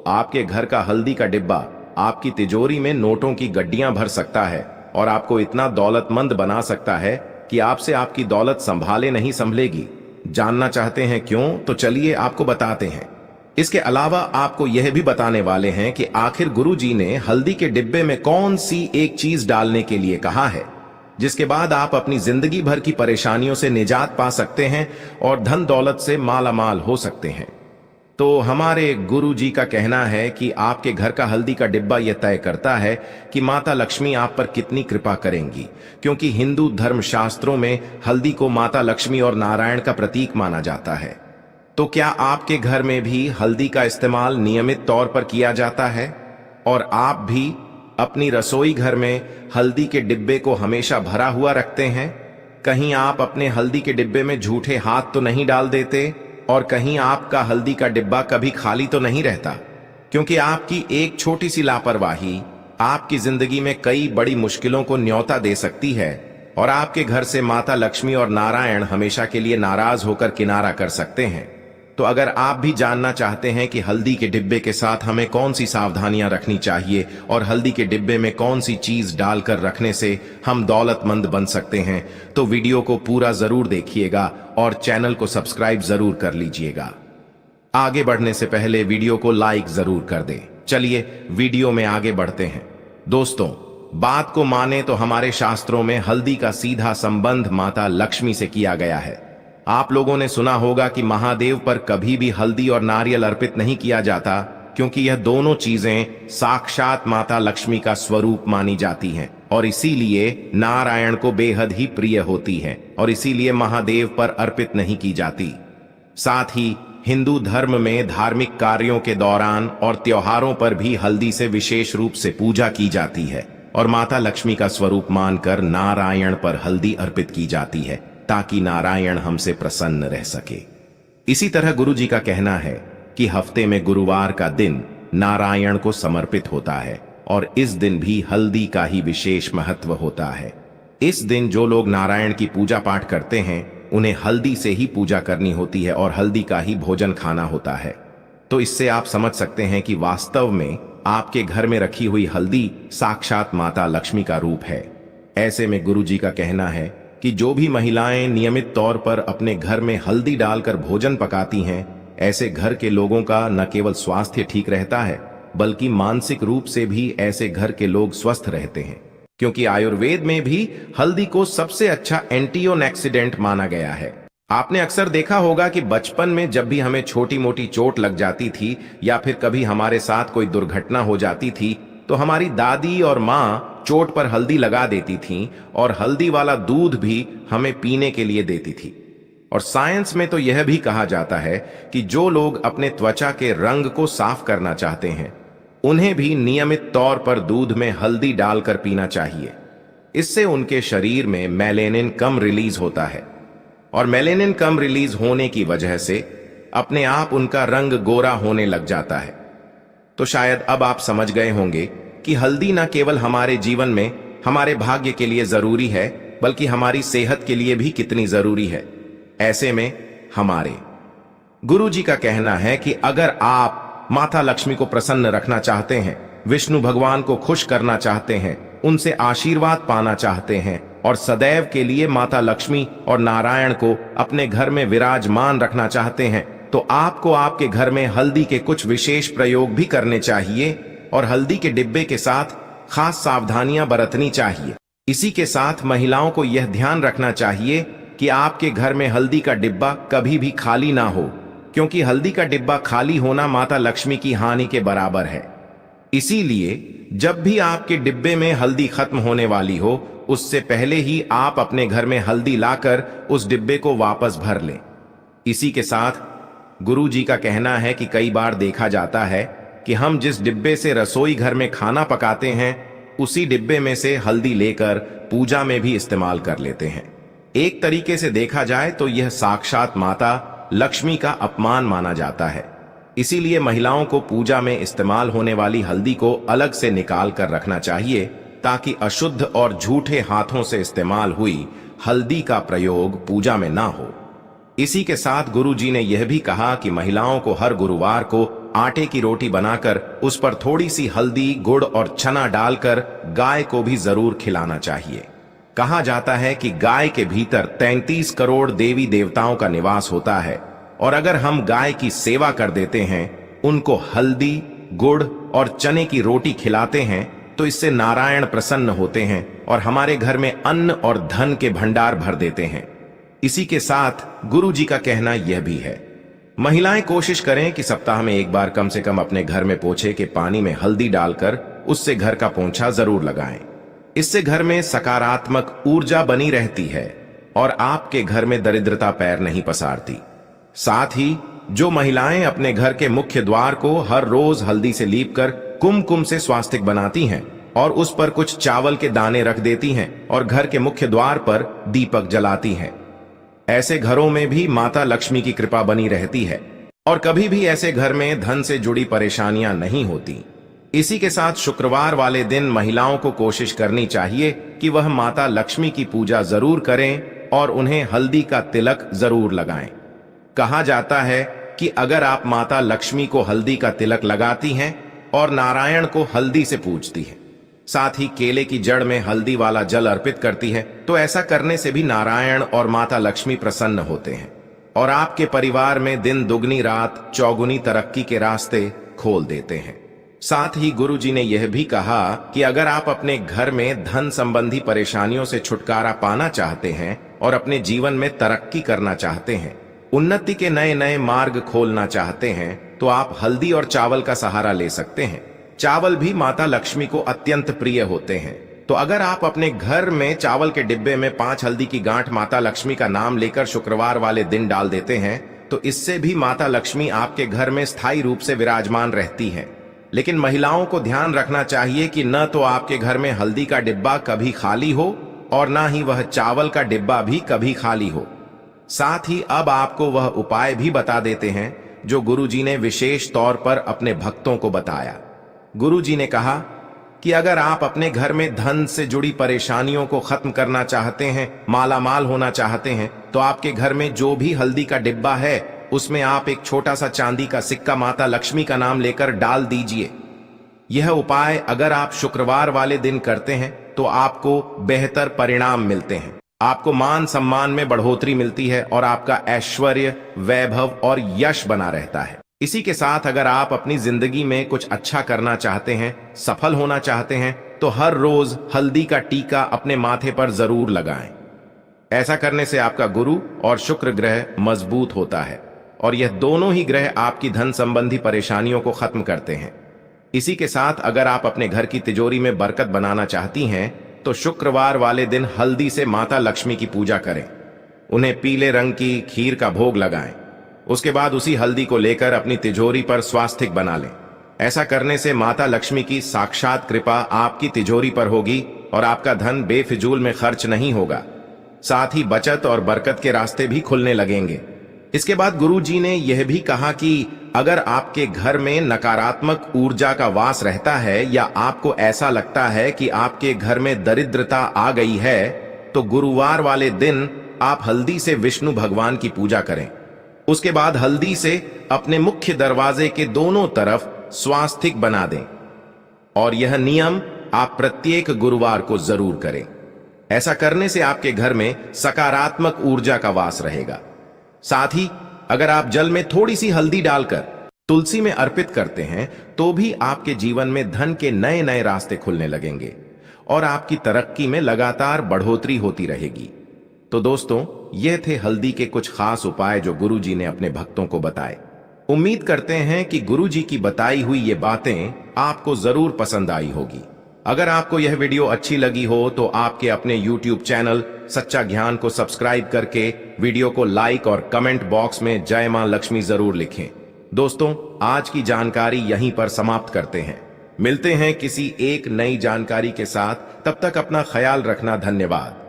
आपके घर का हल्दी का डिब्बा आपकी तिजोरी में नोटों की गड्डियां भर सकता है और आपको इतना दौलतमंद बना सकता है कि आपसे आपकी दौलत संभाले नहीं संभलेगी। जानना चाहते हैं क्यों? तो चलिए आपको बताते हैं। इसके अलावा आपको यह भी बताने वाले हैं कि आखिर गुरुजी ने हल्दी के डिब्बे में कौन सी एक चीज डालने के लिए कहा है, जिसके बाद आप अपनी जिंदगी भर की परेशानियों से निजात पा सकते हैं और धन दौलत से मालामाल हो सकते हैं। तो हमारे गुरुजी का कहना है कि आपके घर का हल्दी का डिब्बा यह तय करता है कि माता लक्ष्मी आप पर कितनी कृपा करेंगी, क्योंकि हिंदू धर्म शास्त्रों में हल्दी को माता लक्ष्मी और नारायण का प्रतीक माना जाता है। तो क्या आपके घर में भी हल्दी का इस्तेमाल नियमित तौर पर किया जाता है और आप भी अपनी रसोई घर में हल्दी के डिब्बे को हमेशा भरा हुआ रखते हैं? कहीं आप अपने हल्दी के डिब्बे में झूठे हाथ तो नहीं डाल देते और कहीं आपका हल्दी का डिब्बा कभी खाली तो नहीं रहता? क्योंकि आपकी एक छोटी सी लापरवाही आपकी जिंदगी में कई बड़ी मुश्किलों को न्योता दे सकती है और आपके घर से माता लक्ष्मी और नारायण हमेशा के लिए नाराज होकर किनारा कर सकते हैं। तो अगर आप भी जानना चाहते हैं कि हल्दी के डिब्बे के साथ हमें कौन सी सावधानियां रखनी चाहिए और हल्दी के डिब्बे में कौन सी चीज डालकर रखने से हम दौलतमंद बन सकते हैं, तो वीडियो को पूरा जरूर देखिएगा और चैनल को सब्सक्राइब जरूर कर लीजिएगा। आगे बढ़ने से पहले वीडियो को लाइक जरूर कर दें। चलिए वीडियो में आगे बढ़ते हैं। दोस्तों, बात को माने तो हमारे शास्त्रों में हल्दी का सीधा संबंध माता लक्ष्मी से किया गया है। आप लोगों ने सुना होगा कि महादेव पर कभी भी हल्दी और नारियल अर्पित नहीं किया जाता, क्योंकि यह दोनों चीजें साक्षात माता लक्ष्मी का स्वरूप मानी जाती हैं और इसीलिए नारायण को बेहद ही प्रिय होती हैं और इसीलिए महादेव पर अर्पित नहीं की जाती। साथ ही हिंदू धर्म में धार्मिक कार्यों के दौरान और त्योहारों पर भी हल्दी से विशेष रूप से पूजा की जाती है और माता लक्ष्मी का स्वरूप मानकर नारायण पर हल्दी अर्पित की जाती है ताकि नारायण हमसे प्रसन्न रह सके। इसी तरह गुरुजी का कहना है कि हफ्ते में गुरुवार का दिन नारायण को समर्पित होता है और इस दिन भी हल्दी का ही विशेष महत्व होता है। इस दिन जो लोग नारायण की पूजा पाठ करते हैं उन्हें हल्दी से ही पूजा करनी होती है और हल्दी का ही भोजन खाना होता है। तो इससे आप समझ सकते हैं कि वास्तव में आपके घर में रखी हुई हल्दी साक्षात माता लक्ष्मी का रूप है। ऐसे में गुरुजी का कहना है कि जो भी महिलाएं नियमित तौर पर अपने घर में हल्दी डालकर भोजन पकाती हैं, ऐसे घर के लोगों का न केवल स्वास्थ्य ठीक रहता है बल्कि मानसिक रूप से भी ऐसे घर के लोग स्वस्थ रहते हैं, क्योंकि आयुर्वेद में भी हल्दी को सबसे अच्छा एंटीऑक्सीडेंट माना गया है। आपने अक्सर देखा होगा कि बचपन में जब भी हमें छोटी मोटी चोट लग जाती थी या फिर कभी हमारे साथ कोई दुर्घटना हो जाती थी तो हमारी दादी और माँ चोट पर हल्दी लगा देती थीं और हल्दी वाला दूध भी हमें पीने के लिए देती थी। और साइंस में तो यह भी कहा जाता है कि जो लोग अपने त्वचा के रंग को साफ करना चाहते हैं उन्हें भी नियमित तौर पर दूध में हल्दी डालकर पीना चाहिए। इससे उनके शरीर में मेलेनिन कम रिलीज होता है और मेलेनिन कम रिलीज होने की वजह से अपने आप उनका रंग गोरा होने लग जाता है। तो शायद अब आप समझ गए होंगे कि हल्दी न केवल हमारे जीवन में हमारे भाग्य के लिए जरूरी है बल्कि हमारी सेहत के लिए भी कितनी जरूरी है। ऐसे में हमारे गुरुजी का कहना है कि अगर आप माता लक्ष्मी को प्रसन्न रखना चाहते हैं, विष्णु भगवान को खुश करना चाहते हैं, उनसे आशीर्वाद पाना चाहते हैं और सदैव के लिए माता लक्ष्मी और नारायण को अपने घर में विराजमान रखना चाहते हैं, तो आपको आपके घर में हल्दी के कुछ विशेष प्रयोग भी करने चाहिए और हल्दी के डिब्बे के साथ खास सावधानियां बरतनी चाहिए। इसी के साथ महिलाओं को यह ध्यान रखना चाहिए कि आपके घर में हल्दी का डिब्बा कभी भी खाली ना हो, क्योंकि हल्दी का डिब्बा खाली होना माता लक्ष्मी की हानि के बराबर है। इसीलिए जब भी आपके डिब्बे में हल्दी खत्म होने वाली हो उससे पहले ही आप अपने घर में हल्दी लाकर उस डिब्बे को वापस भर लें। इसी के साथ गुरुजी का कहना है कि कई बार देखा जाता है कि हम जिस डिब्बे से रसोई घर में खाना पकाते हैं उसी डिब्बे में से हल्दी लेकर पूजा में भी इस्तेमाल कर लेते हैं। एक तरीके से देखा जाए तो यह साक्षात माता लक्ष्मी का अपमान माना जाता है। इसीलिए महिलाओं को पूजा में इस्तेमाल होने वाली हल्दी को अलग से निकाल कर रखना चाहिए ताकि अशुद्ध और झूठे हाथों से इस्तेमाल हुई हल्दी का प्रयोग पूजा में ना हो। इसी के साथ गुरुजी ने यह भी कहा कि महिलाओं को हर गुरुवार को आटे की रोटी बनाकर उस पर थोड़ी सी हल्दी, गुड़ और चना डालकर गाय को भी जरूर खिलाना चाहिए। कहा जाता है कि गाय के भीतर 33 करोड़ देवी देवताओं का निवास होता है और अगर हम गाय की सेवा कर देते हैं, उनको हल्दी, गुड़ और चने की रोटी खिलाते हैं, तो इससे नारायण प्रसन्न होते हैं और हमारे घर में अन्न और धन के भंडार भर देते हैं। इसी के साथ गुरु जी का कहना यह भी है, महिलाएं कोशिश करें कि सप्ताह में एक बार कम से कम अपने घर में पोछे के पानी में हल्दी डालकर उससे घर का पोंछा जरूर लगाएं। इससे घर में सकारात्मक ऊर्जा बनी रहती है और आपके घर में दरिद्रता पैर नहीं पसारती। साथ ही जो महिलाएं अपने घर के मुख्य द्वार को हर रोज हल्दी से लीपकर कुमकुम से स्वास्तिक बनाती हैं और उस पर कुछ चावल के दाने रख देती हैं और घर के मुख्य द्वार पर दीपक जलाती हैं, ऐसे घरों में भी माता लक्ष्मी की कृपा बनी रहती है और कभी भी ऐसे घर में धन से जुड़ी परेशानियां नहीं होती। इसी के साथ शुक्रवार वाले दिन महिलाओं को कोशिश करनी चाहिए कि वह माता लक्ष्मी की पूजा जरूर करें और उन्हें हल्दी का तिलक जरूर लगाएं। कहा जाता है कि अगर आप माता लक्ष्मी को हल्दी का तिलक लगाती हैं और नारायण को हल्दी से पूजती हैं, साथ ही केले की जड़ में हल्दी वाला जल अर्पित करती है, तो ऐसा करने से भी नारायण और माता लक्ष्मी प्रसन्न होते हैं और आपके परिवार में दिन दुगनी रात चौगुनी तरक्की के रास्ते खोल देते हैं। साथ ही गुरु जी ने यह भी कहा कि अगर आप अपने घर में धन संबंधी परेशानियों से छुटकारा पाना चाहते हैं और अपने जीवन में तरक्की करना चाहते हैं, उन्नति के नए नए मार्ग खोलना चाहते हैं, तो आप हल्दी और चावल का सहारा ले सकते हैं। चावल भी माता लक्ष्मी को अत्यंत प्रिय होते हैं, तो अगर आप अपने घर में चावल के डिब्बे में 5 हल्दी की गांठ माता लक्ष्मी का नाम लेकर शुक्रवार वाले दिन डाल देते हैं, तो इससे भी माता लक्ष्मी आपके घर में स्थायी रूप से विराजमान रहती हैं। लेकिन महिलाओं को ध्यान रखना चाहिए कि न तो आपके घर में हल्दी का डिब्बा कभी खाली हो और ना ही वह चावल का डिब्बा भी कभी खाली हो। साथ ही अब आपको वह उपाय भी बता देते हैं जो गुरु जी ने विशेष तौर पर अपने भक्तों को बताया। गुरु जी ने कहा कि अगर आप अपने घर में धन से जुड़ी परेशानियों को खत्म करना चाहते हैं, माला माल होना चाहते हैं, तो आपके घर में जो भी हल्दी का डिब्बा है उसमें आप एक छोटा सा चांदी का सिक्का माता लक्ष्मी का नाम लेकर डाल दीजिए। यह उपाय अगर आप शुक्रवार वाले दिन करते हैं तो आपको बेहतर परिणाम मिलते हैं, आपको मान सम्मान में बढ़ोतरी मिलती है और आपका ऐश्वर्य, वैभव और यश बना रहता है। इसी के साथ अगर आप अपनी जिंदगी में कुछ अच्छा करना चाहते हैं, सफल होना चाहते हैं, तो हर रोज हल्दी का टीका अपने माथे पर जरूर लगाएं। ऐसा करने से आपका गुरु और शुक्र ग्रह मजबूत होता है और यह दोनों ही ग्रह आपकी धन संबंधी परेशानियों को खत्म करते हैं। इसी के साथ अगर आप अपने घर की तिजोरी में बरकत बनाना चाहती हैं, तो शुक्रवार वाले दिन हल्दी से माता लक्ष्मी की पूजा करें, उन्हें पीले रंग की खीर का भोग लगाएं। उसके बाद उसी हल्दी को लेकर अपनी तिजोरी पर स्वास्तिक बना लें। ऐसा करने से माता लक्ष्मी की साक्षात कृपा आपकी तिजोरी पर होगी और आपका धन बेफिजूल में खर्च नहीं होगा। साथ ही बचत और बरकत के रास्ते भी खुलने लगेंगे। इसके बाद गुरु जी ने यह भी कहा कि अगर आपके घर में नकारात्मक ऊर्जा का वास रहता है या आपको ऐसा लगता है कि आपके घर में दरिद्रता आ गई है, तो गुरुवार वाले दिन आप हल्दी से विष्णु भगवान की पूजा करें। उसके बाद हल्दी से अपने मुख्य दरवाजे के दोनों तरफ स्वास्तिक बना दें और यह नियम आप प्रत्येक गुरुवार को जरूर करें। ऐसा करने से आपके घर में सकारात्मक ऊर्जा का वास रहेगा। साथ ही अगर आप जल में थोड़ी सी हल्दी डालकर तुलसी में अर्पित करते हैं, तो भी आपके जीवन में धन के नए नए रास्ते खुलने लगेंगे और आपकी तरक्की में लगातार बढ़ोतरी होती रहेगी। तो दोस्तों, ये थे हल्दी के कुछ खास उपाय जो गुरु जी ने अपने भक्तों को बताए। उम्मीद करते हैं कि गुरु जी की बताई हुई ये बातें आपको जरूर पसंद आई होगी। अगर आपको यह वीडियो अच्छी लगी हो तो आपके अपने YouTube चैनल सच्चा ज्ञान को सब्सक्राइब करके वीडियो को लाइक और कमेंट बॉक्स में जय मां लक्ष्मी जरूर लिखें। दोस्तों, आज की जानकारी यहीं पर समाप्त करते हैं। मिलते हैं किसी एक नई जानकारी के साथ। तब तक अपना ख्याल रखना। धन्यवाद।